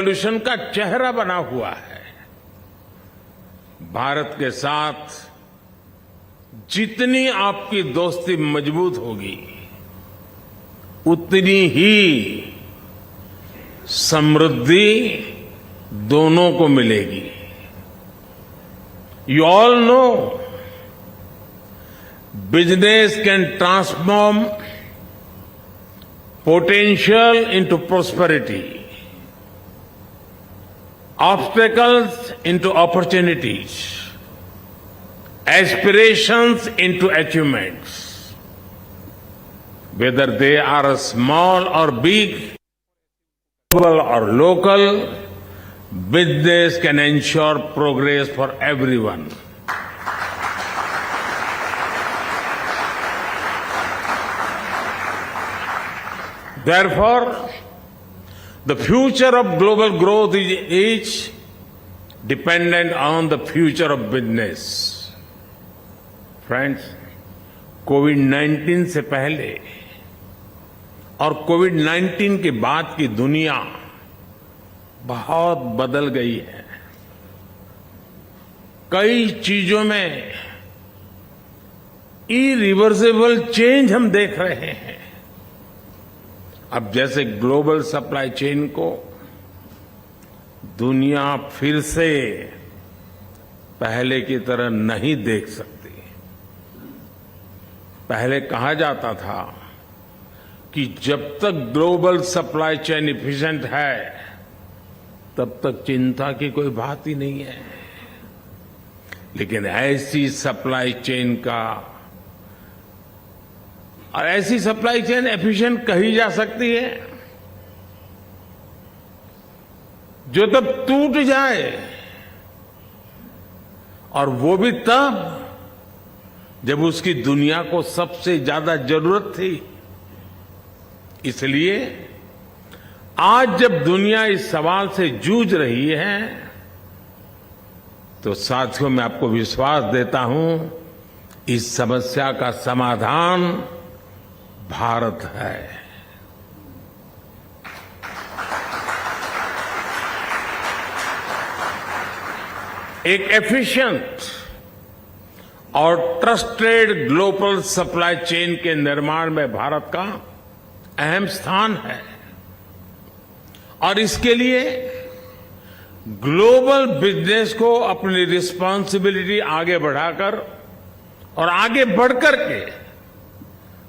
Revolution का चेहरा बना हुआ है। भारत के साथ जितनी आपकी दोस्ती मजबूत होगी, उतनी ही समृद्धि दोनों को मिलेगी। You all know business can transform potential into prosperity, obstacles into opportunities, aspirations into achievements. Whether they are small or big, global or local, business can ensure progress for everyone. Therefore, the future of global growth is dependent on the future of business. Friends, कोविड-19 से पहले और कोविड-19 के बाद की दुनिया बहुत बदल गई है। कई चीजों में इरिवर्सिबल चेंज हम देख रहे हैं। अब जैसे ग्लोबल सप्लाई चेन को दुनिया फिर से पहले की तरह नहीं देख सकती। पहले कहा जाता था कि जब तक ग्लोबल सप्लाई चेन इफिशिएंट है, तब तक चिंता की कोई बात ही नहीं है। लेकिन ऐसी सप्लाई चेन का और ऐसी सप्लाई चेन एफिशिएंट कही जा सकती है जो तब टूट जाए, और वो भी तब जब उसकी दुनिया को सबसे ज्यादा जरूरत थी। इसलिए आज जब दुनिया इस सवाल से जूझ रही है, तो साथियों मैं आपको विश्वास देता हूं, इस समस्या का समाधान भारत है। एक एफिशिएंट और ट्रस्टेड ग्लोबल सप्लाई चेन के निर्माण में भारत का अहम स्थान है, और इसके लिए ग्लोबल बिजनेस को अपनी रिस्पांसिबिलिटी आगे बढ़ाकर और आगे बढ़कर के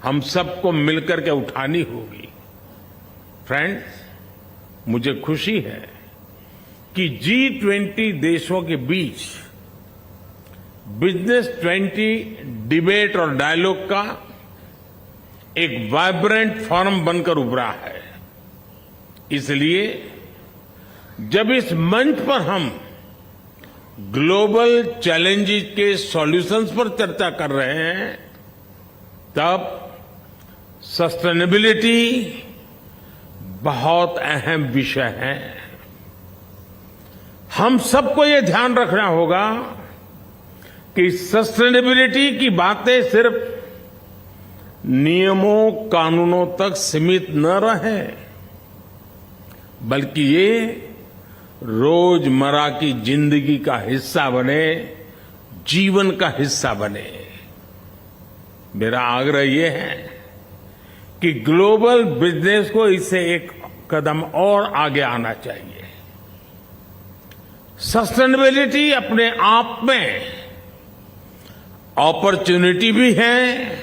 हम सबको मिलकर के उठानी होगी। फ्रेंड्स, मुझे खुशी है कि G20 देशों के बीच बिजनेस 20 डिबेट और डायलॉग का एक वाइब्रेंट फोरम बनकर उभरा है। इसलिए जब इस मंच पर हम ग्लोबल चैलेंजेस के सॉल्यूशंस पर चर्चा कर रहे हैं, तब सस्टेनेबिलिटी बहुत अहम विषय है। हम सबको ये ध्यान रखना होगा कि सस्टेनेबिलिटी की बातें सिर्फ नियमों कानूनों तक सीमित न रहे, बल्कि ये रोजमर्रा की जिंदगी का हिस्सा बने, जीवन का हिस्सा बने। मेरा आग्रह ये है कि ग्लोबल बिजनेस को इससे एक कदम और आगे आना चाहिए। सस्टेनेबिलिटी अपने आप में अपॉर्चुनिटी भी है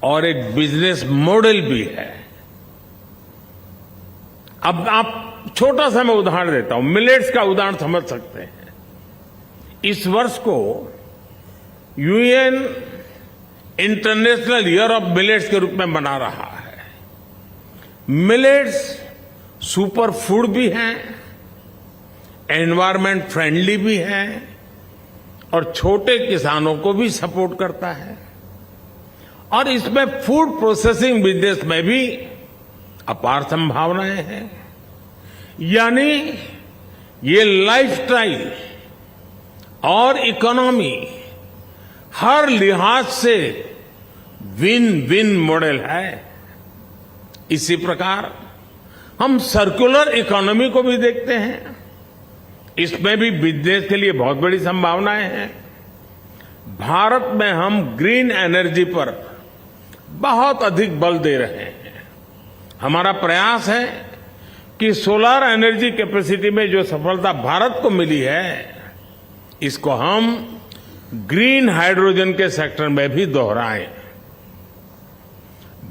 और एक बिजनेस मॉडल भी है। अब आप छोटा सा मैं उदाहरण देता हूं, मिलेट्स का उदाहरण समझ सकते हैं। इस वर्ष को UN international year of millets के रूप में मना रहा है। मिलेट्स सुपर फूड भी हैं, एनवायरमेंट फ्रेंडली भी हैं, और छोटे किसानों को भी सपोर्ट करता है, और इसमें फूड प्रोसेसिंग बिजनेस में भी अपार संभावनाएं हैं। यानी ये लाइफस्टाइल और इकोनॉमी हर लिहाज से विन विन मॉडल है। इसी प्रकार हम सर्कुलर इकोनॉमी को भी देखते हैं, इसमें भी बिजनेस के लिए बहुत बड़ी संभावनाएं हैं। भारत में हम ग्रीन एनर्जी पर बहुत अधिक बल दे रहे हैं। हमारा प्रयास है कि सोलर एनर्जी कैपेसिटी में जो सफलता भारत को मिली है, इसको हम ग्रीन हाइड्रोजन के सेक्टर में भी दोहराएं।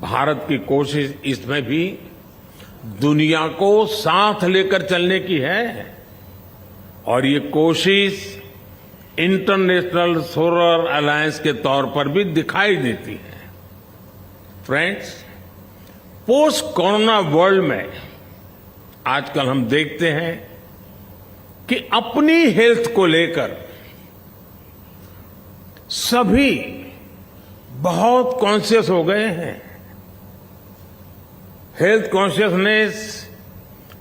भारत की कोशिश इसमें भी दुनिया को साथ लेकर चलने की है और ये कोशिश इंटरनेशनल सोलर अलायंस के तौर पर भी दिखाई देती है। फ्रेंड्स, पोस्ट कोरोना वर्ल्ड में आजकल हम देखते हैं कि अपनी हेल्थ को लेकर सभी बहुत कॉन्शियस हो गए हैं। हेल्थ कॉन्शियसनेस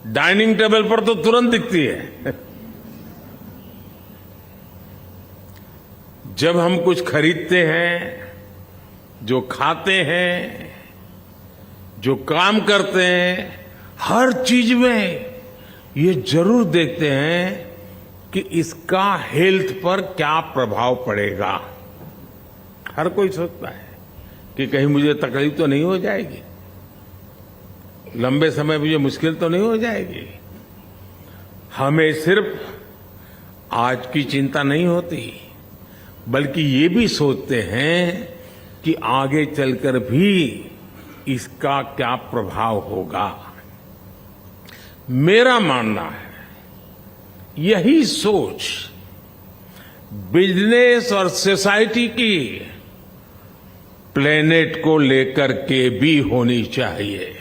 डाइनिंग टेबल पर तो तुरंत दिखती है। जब हम कुछ खरीदते हैं, जो खाते हैं, जो काम करते हैं, हर चीज में ये जरूर देखते हैं कि इसका हेल्थ पर क्या प्रभाव पड़ेगा। हर कोई सोचता है कि कहीं मुझे तकलीफ तो नहीं हो जाएगी, लंबे समय मुझे मुश्किल तो नहीं हो जाएगी। हमें सिर्फ आज की चिंता नहीं होती, बल्कि ये भी सोचते हैं कि आगे चलकर भी इसका क्या प्रभाव होगा। मेरा मानना है यही सोच बिजनेस और सोसाइटी की प्लेनेट को लेकर के भी होनी चाहिए।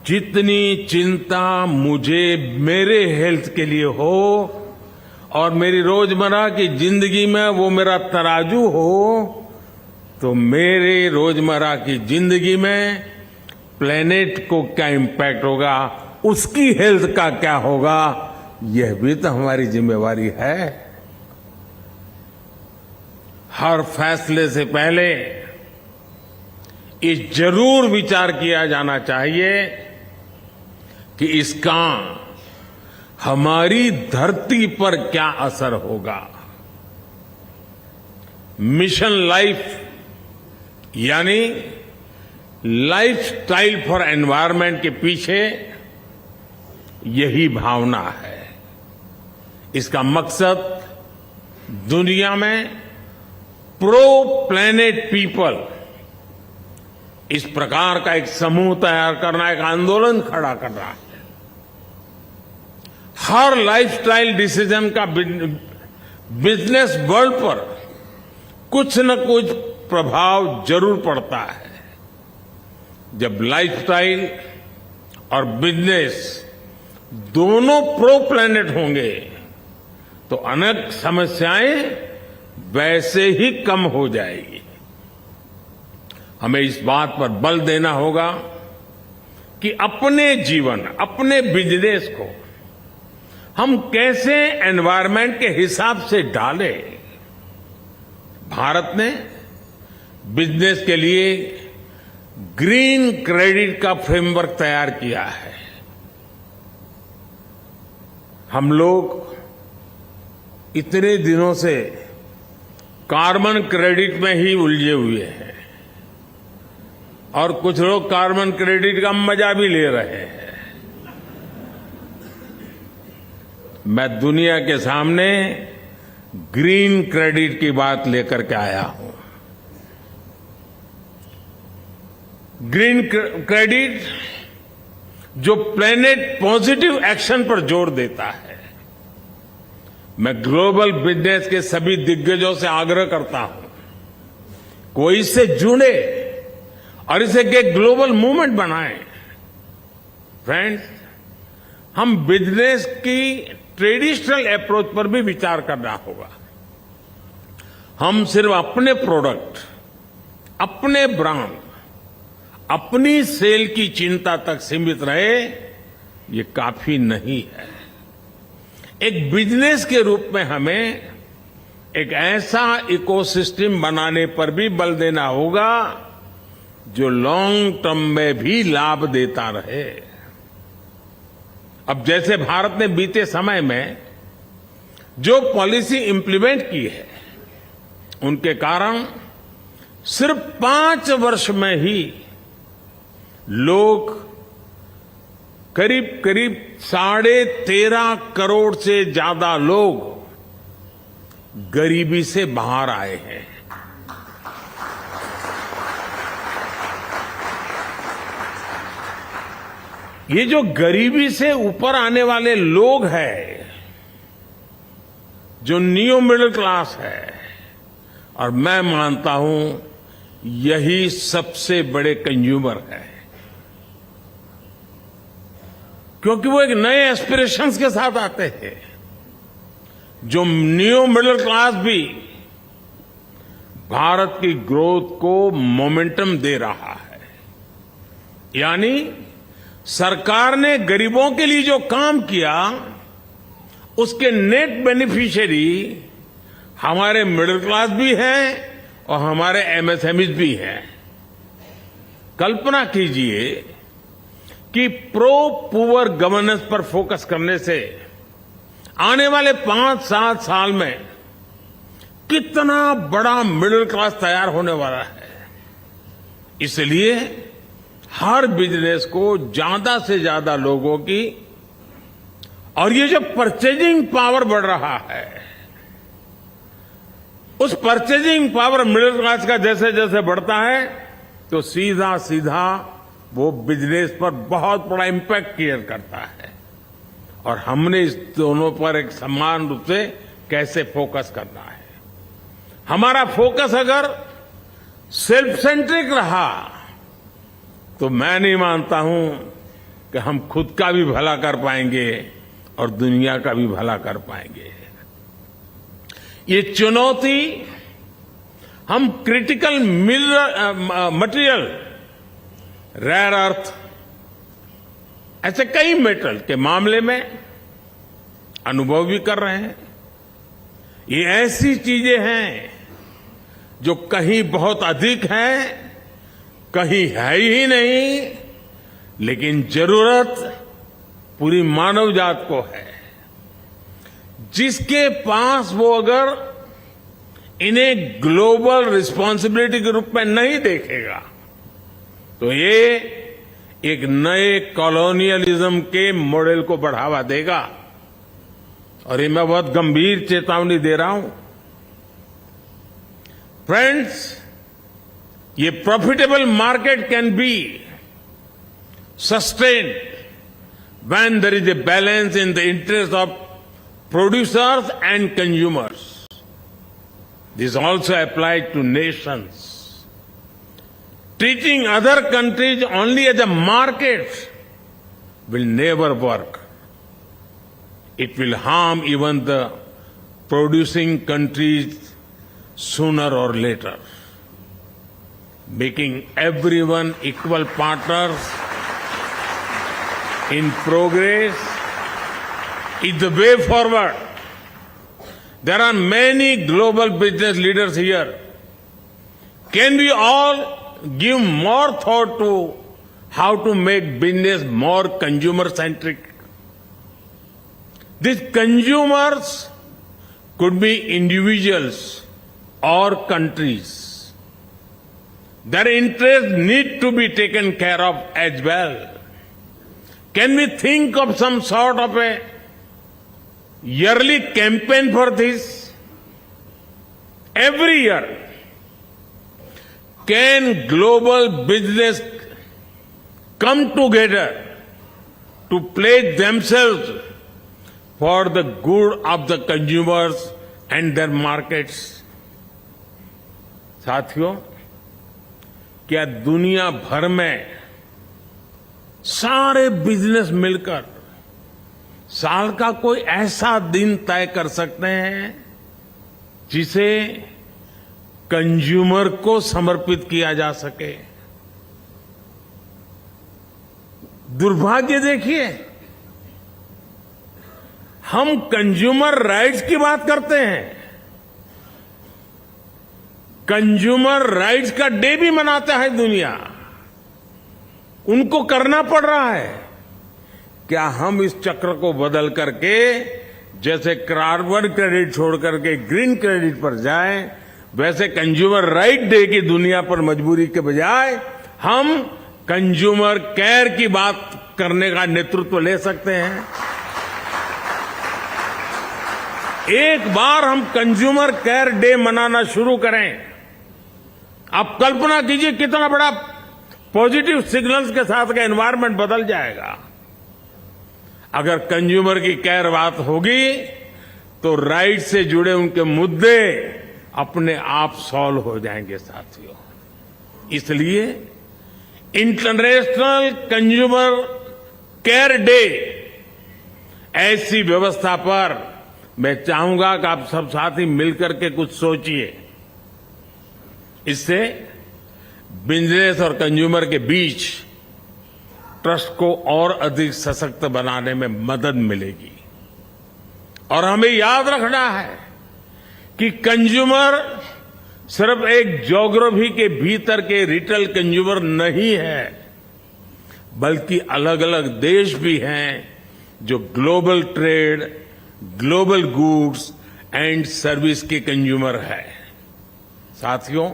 जितनी चिंता मुझे मेरे हेल्थ के लिए हो और मेरी रोजमर्रा की जिंदगी में वो मेरा तराजू हो, तो मेरे रोजमर्रा की जिंदगी में प्लेनेट को क्या इम्पैक्ट होगा, उसकी हेल्थ का क्या होगा, यह भी तो हमारी जिम्मेवारी है। हर फैसले से पहले ये जरूर विचार किया जाना चाहिए कि इसका हमारी धरती पर क्या असर होगा। मिशन लाइफ यानी लाइफस्टाइल फॉर एनवायरनमेंट के पीछे यही भावना है। इसका मकसद दुनिया में प्रो प्लेनेट पीपल, इस प्रकार का एक समूह तैयार करना, एक आंदोलन खड़ा करना है। हर लाइफस्टाइल डिसीजन का बिजनेस वर्ल्ड पर कुछ न कुछ प्रभाव जरूर पड़ता है। जब लाइफस्टाइल और बिजनेस दोनों प्रो प्लेनेट होंगे तो अनेक समस्याएं वैसे ही कम हो जाएगी। हमें इस बात पर बल देना होगा कि अपने जीवन, अपने बिजनेस को हम कैसे एनवायरनमेंट के हिसाब से डालें। भारत ने बिजनेस के लिए ग्रीन क्रेडिट का फ्रेमवर्क तैयार किया है। हम लोग इतने दिनों से कार्बन क्रेडिट में ही उलझे हुए हैं और कुछ लोग कार्बन क्रेडिट का मजा भी ले रहे हैं। मैं दुनिया के सामने ग्रीन क्रेडिट की बात लेकर के आया हूं। ग्रीन क्रेडिट जो प्लेनेट पॉजिटिव एक्शन पर जोर देता है। मैं ग्लोबल बिजनेस के सभी दिग्गजों से आग्रह करता हूं, कोई इससे जुड़े और इसे एक ग्लोबल मूवमेंट बनाएं। फ्रेंड्स, हम बिजनेस की ट्रेडिशनल अप्रोच पर भी विचार करना होगा। हम सिर्फ अपने प्रोडक्ट, अपने ब्रांड, अपनी सेल की चिंता तक सीमित रहे, ये काफी नहीं है। एक बिजनेस के रूप में हमें एक ऐसा इकोसिस्टम बनाने पर भी बल देना होगा जो लॉन्ग टर्म में भी लाभ देता रहे। अब जैसे भारत ने बीते समय में जो पॉलिसी इंप्लीमेंट की है, उनके कारण सिर्फ 5 वर्ष में ही लोग करीब करीब 13.5 करोड़ से ज्यादा लोग गरीबी से बाहर आए हैं। ये जो गरीबी से ऊपर आने वाले लोग हैं, जो न्यू मिडिल क्लास है, और मैं मानता हूं यही सबसे बड़े कंज्यूमर है, क्योंकि वो एक नए एस्पिरेशंस के साथ आते हैं। जो न्यू मिडिल क्लास भी भारत की ग्रोथ को मोमेंटम दे रहा है। यानी सरकार ने गरीबों के लिए जो काम किया, उसके नेट बेनिफिशियरी हमारे मिडिल क्लास भी हैं और हमारे एमएसएमईज भी हैं। कल्पना कीजिए कि प्रो पुअर गवर्नेंस पर फोकस करने से आने वाले 5-7 साल में कितना बड़ा मिडिल क्लास तैयार होने वाला है। इसलिए हर बिजनेस को ज्यादा से ज्यादा लोगों की, और ये जो परचेजिंग पावर बढ़ रहा है, उस परचेजिंग पावर मिडिल क्लास का जैसे जैसे बढ़ता है, तो सीधा सीधा वो बिजनेस पर बहुत बड़ा इंपैक्ट क्रिएट करता है। और हमने इस दोनों पर एक समान रूप से कैसे फोकस करना है। हमारा फोकस अगर सेल्फ सेंट्रिक रहा तो मैं नहीं मानता हूं कि हम खुद का भी भला कर पाएंगे और दुनिया का भी भला कर पाएंगे। ये चुनौती हम क्रिटिकल मटेरियल, रेयर अर्थ, ऐसे कई मेटल के मामले में अनुभव भी कर रहे हैं। ये ऐसी चीजें हैं जो कहीं बहुत अधिक हैं, कहीं है ही नहीं, लेकिन जरूरत पूरी मानव जात को है। जिसके पास वो अगर इन्हें ग्लोबल रिस्पॉन्सिबिलिटी के रूप में नहीं देखेगा, तो ये एक नए कॉलोनियलिज्म के मॉडल को बढ़ावा देगा। और ये मैं बहुत गंभीर चेतावनी दे रहा हूं। फ्रेंड्स, ये profitable market can be sustained when there is a balance in the interest of producers and consumers. This also applies to nations. Treating other countries only as a market will never work. It will harm even the producing countries sooner or later. Making everyone equal partners in progress is the way forward. There are many global business leaders here. Can we all give more thought to how to make business more consumer-centric? These consumers could be individuals or countries. Their interests need to be taken care of as well. Can we think of some sort of a yearly campaign for this? Every year, can global business come together to pledge themselves for the good of the consumers and their markets? साथियों, क्या दुनिया भर में सारे business मिलकर साल का कोई ऐसा दिन तय कर सकते हैं जिसे कंज्यूमर को समर्पित किया जा सके? दुर्भाग्य देखिए, हम कंज्यूमर राइट्स की बात करते हैं, कंज्यूमर राइट्स का डे भी मनाता है दुनिया। उनको करना पड़ रहा है। क्या हम इस चक्र को बदल करके जैसे कार्बन क्रेडिट छोड़ करके ग्रीन क्रेडिट पर जाएं, वैसे कंज्यूमर राइट डे की दुनिया पर मजबूरी के बजाय हम कंज्यूमर केयर की बात करने का नेतृत्व ले सकते हैं। एक बार हम कंज्यूमर केयर डे मनाना शुरू करें, आप कल्पना कीजिए कितना बड़ा पॉजिटिव सिग्नल्स के साथ का एनवायरनमेंट बदल जाएगा। अगर कंज्यूमर की केयर बात होगी तो राइट से जुड़े उनके मुद्दे अपने आप सॉल्व हो जाएंगे साथियों। इसलिए इंटरनेशनल कंज्यूमर केयर डे ऐसी व्यवस्था पर मैं चाहूंगा कि आप सब साथी मिलकर के कुछ सोचिए। इससे बिजनेस और कंज्यूमर के बीच ट्रस्ट को और अधिक सशक्त बनाने में मदद मिलेगी। और हमें याद रखना है कि कंज्यूमर सिर्फ एक ज्योग्राफी के भीतर के रिटेल कंज्यूमर नहीं है, बल्कि अलग अलग देश भी हैं जो global trade, global goods and service के कंज्यूमर है। साथियों,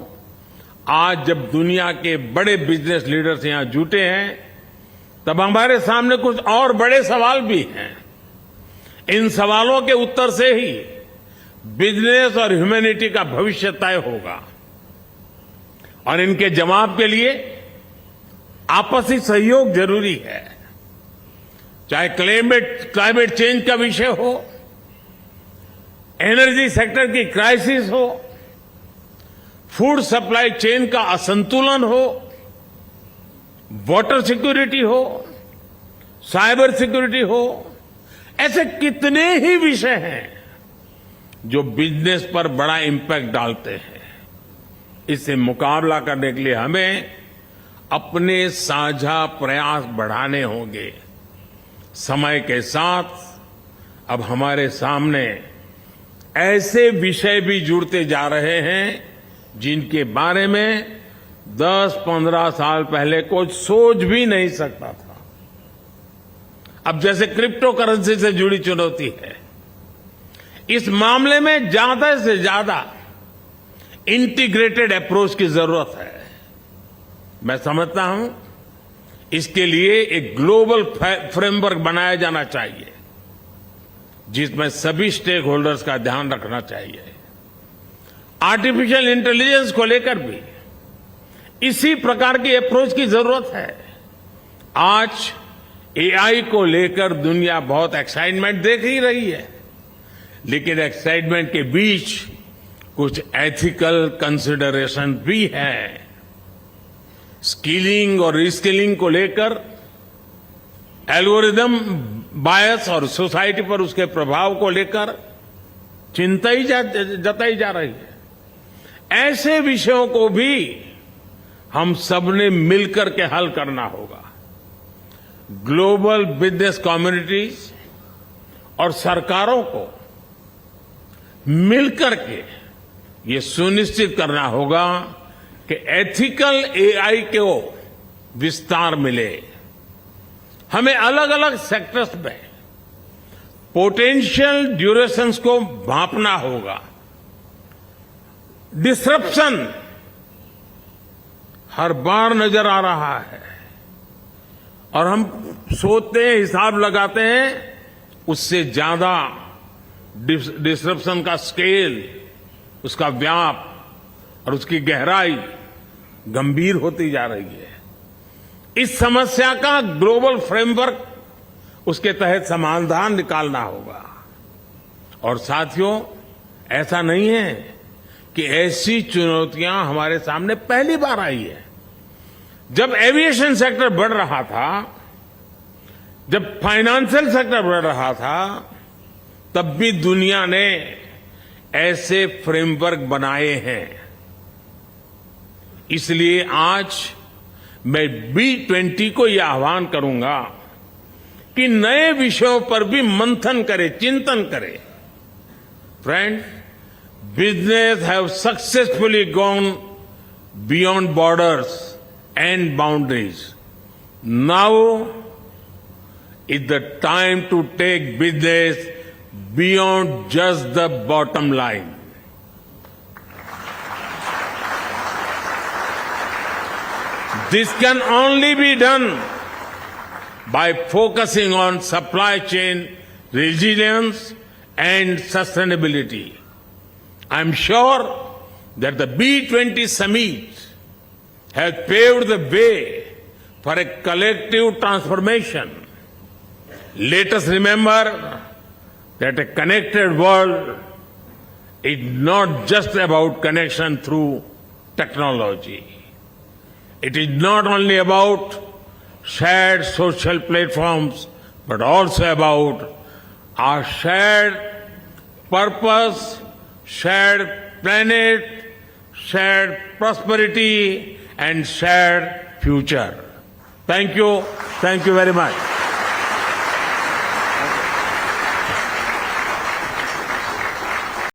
आज जब दुनिया के बड़े बिजनेस लीडर्स यहां जुटे हैं, तब हमारे सामने कुछ और बड़े सवाल भी हैं। इन सवालों के उत्तर से ही बिजनेस और ह्यूमैनिटी का भविष्य तय होगा। और इनके जवाब के लिए आपसी सहयोग जरूरी है। चाहे क्लाइमेट चेंज का विषय हो, एनर्जी सेक्टर की क्राइसिस हो, फूड सप्लाई चेन का असंतुलन हो, वाटर सिक्योरिटी हो, साइबर सिक्योरिटी हो, ऐसे कितने ही विषय हैं जो बिजनेस पर बड़ा इंपैक्ट डालते हैं। इससे मुकाबला करने के लिए हमें अपने साझा प्रयास बढ़ाने होंगे। समय के साथ अब हमारे सामने ऐसे विषय भी जुड़ते जा रहे हैं जिनके बारे में 10-15 साल पहले कोई सोच भी नहीं सकता था। अब जैसे क्रिप्टो करेंसी से जुड़ी चुनौती है, इस मामले में ज्यादा से ज्यादा इंटीग्रेटेड अप्रोच की जरूरत है। मैं समझता हूं इसके लिए एक ग्लोबल फ्रेमवर्क बनाया जाना चाहिए, जिसमें सभी स्टेक होल्डर्स का ध्यान रखना चाहिए। आर्टिफिशियल इंटेलिजेंस को लेकर भी इसी प्रकार की अप्रोच की जरूरत है। आज एआई को लेकर दुनिया बहुत एक्साइटमेंट देख ही रही है, लेकिन एक्साइटमेंट के बीच कुछ एथिकल कंसिडरेशन भी है। स्किलिंग और रीस्किलिंग को लेकर एल्गोरिदम बायस और सोसाइटी पर उसके प्रभाव को लेकर चिंता ही जताई जा रही है। ऐसे विषयों को भी हम सबने मिलकर के हल करना होगा। ग्लोबल बिजनेस कम्युनिटीज और सरकारों को मिलकर के ये सुनिश्चित करना होगा कि एथिकल एआई को विस्तार मिले। हमें अलग अलग सेक्टर्स में पोटेंशियल ड्यूरेशंस को भांपना होगा। डिसरप्शन हर बार नजर आ रहा है और हम सोचते हैं, हिसाब लगाते हैं, उससे ज्यादा डिसरप्शन का स्केल, उसका व्याप और उसकी गहराई गंभीर होती जा रही है। इस समस्या का ग्लोबल फ्रेमवर्क, उसके तहत समाधान निकालना होगा। और साथियों, ऐसा नहीं है कि ऐसी चुनौतियां हमारे सामने पहली बार आई है। जब एविएशन सेक्टर बढ़ रहा था, जब फाइनेंशियल सेक्टर बढ़ रहा था, तब भी दुनिया ने ऐसे फ्रेमवर्क बनाए हैं। इसलिए आज मैं B20 को यह आह्वान करूंगा कि नए विषयों पर भी मंथन करे, चिंतन करे। Friend, business have successfully gone beyond borders and boundaries. Now is the time to take business beyond just the bottom line. This can only be done by focusing on supply chain resilience and sustainability. I'm sure that the B20 summit has paved the way for a collective transformation. Let us remember that a connected world is not just about connection through technology. It is not only about shared social platforms, but also about our shared purpose, shared planet, shared prosperity, and shared future. Thank you. Thank you very much.